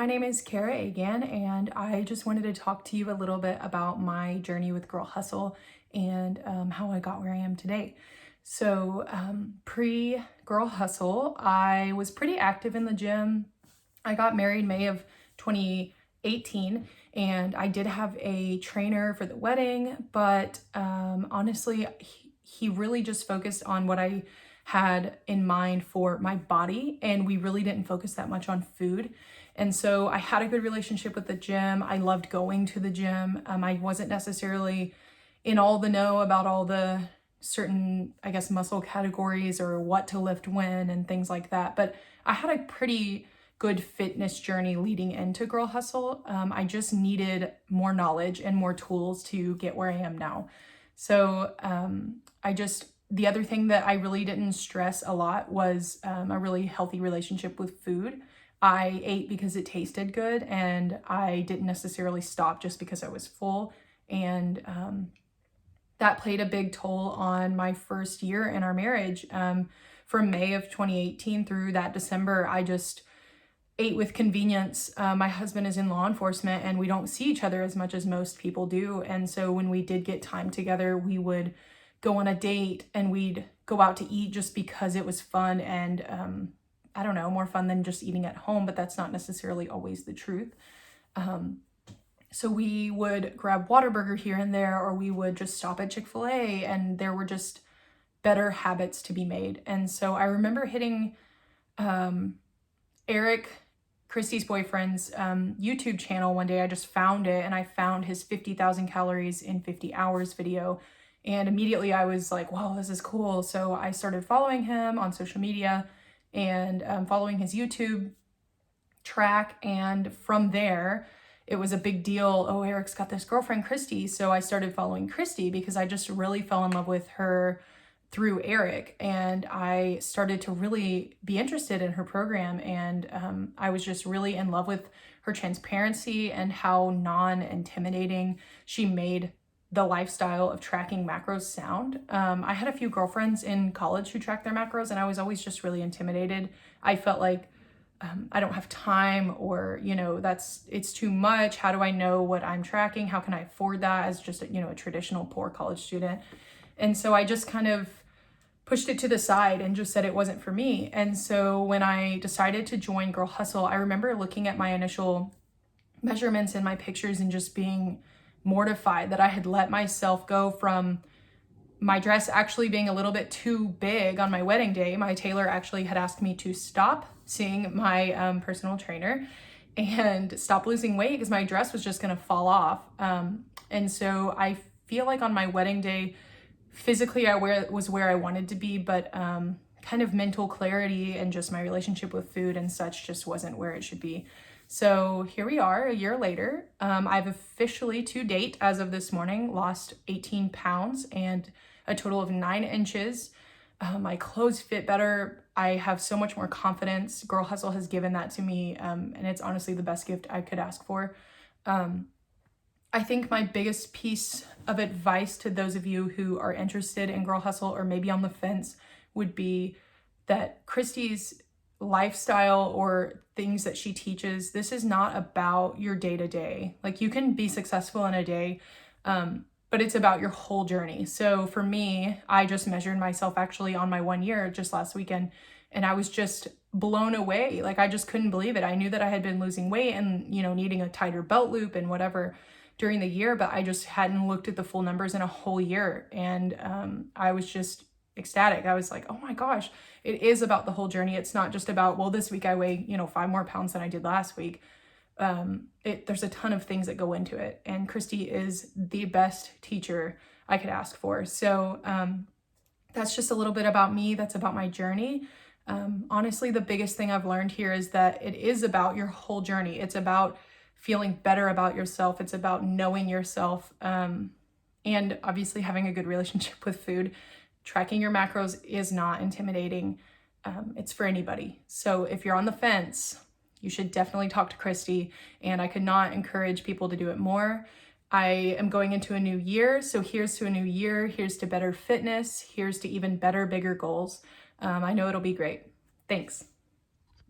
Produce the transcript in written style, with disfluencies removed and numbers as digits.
my name is Cara again, and I just wanted to talk to you a little bit about my journey with Girl Hustle and how I got where I am today. So pre Girl Hustle, I was pretty active in the gym. I got married May of 2018, and I did have a trainer for the wedding, but honestly, he really just focused on what I had in mind for my body, and we really didn't focus that much on food. And so I had a good relationship with the gym. I loved going to the gym. I wasn't necessarily in all the know about all the certain, I guess, muscle categories or what to lift when and things like that. But I had a pretty good fitness journey leading into Girl Hustle. I just needed more knowledge and more tools to get where I am now. So the other thing that I really didn't stress a lot was a really healthy relationship with food. I ate because it tasted good, and I didn't necessarily stop just because I was full. And that played a big toll on my first year in our marriage. From May of 2018 through that December, I just ate with convenience. My husband is in law enforcement, and we don't see each other as much as most people do. And so when we did get time together, we would go on a date and we'd go out to eat just because it was fun and I don't know, more fun than just eating at home, but that's not necessarily always the truth. So we would grab Whataburger here and there, or we would just stop at Chick-fil-A, and there were just better habits to be made. And so I remember hitting Eric, Christy's boyfriend's YouTube channel one day. I just found it, and I found his 50,000 calories in 50 hours video. And immediately I was like, wow, this is cool. So I started following him on social media and following his YouTube track. And from there, it was a big deal. Oh, Eric's got this girlfriend, Christy. So I started following Christy because I just really fell in love with her through Eric. And I started to really be interested in her program. And I was just really in love with her transparency and how non-intimidating she made the lifestyle of tracking macros sound. I had a few girlfriends in college who tracked their macros, and I was always just really intimidated. I felt like I don't have time, or, it's too much. How do I know what I'm tracking? How can I afford that as just, a traditional poor college student? And so I just kind of pushed it to the side and just said it wasn't for me. And so when I decided to join Girl Hustle, I remember looking at my initial measurements and my pictures and just being mortified that I had let myself go from my dress actually being a little bit too big on my wedding day. My tailor actually had asked me to stop seeing my personal trainer and stop losing weight because my dress was just going to fall off. And so I feel like on my wedding day, physically was where I wanted to be, but kind of mental clarity and just my relationship with food and such just wasn't where it should be. So here we are a year later. I've officially, to date, as of this morning, lost 18 pounds and a total of 9 inches. My clothes fit better. I have so much more confidence. Girl Hustle has given that to me, and it's honestly the best gift I could ask for. I think my biggest piece of advice to those of you who are interested in Girl Hustle or maybe on the fence would be that Christy's lifestyle or things that she teaches, this is not about your day-to-day. Like, you can be successful in a day, but it's about your whole journey. So for me, I just measured myself actually on my 1 year just last weekend, and I was just blown away. Like, I just couldn't believe it. I knew that I had been losing weight and, needing a tighter belt loop and whatever during the year, but I just hadn't looked at the full numbers in a whole year. And I was just ecstatic. I was like, oh my gosh, it is about the whole journey. It's not just about, well, this week I weigh, 5 more pounds than I did last week. There's a ton of things that go into it. And Christy is the best teacher I could ask for. So that's just a little bit about me. That's about my journey. Honestly, the biggest thing I've learned here is that it is about your whole journey. It's about feeling better about yourself. It's about knowing yourself, and obviously having a good relationship with food. Tracking your macros is not intimidating. It's for anybody. So if you're on the fence, you should definitely talk to Christy, and I could not encourage people to do it more. I am going into a new year, so here's to a new year. Here's to better fitness. Here's to even better, bigger goals. I know it'll be great. Thanks.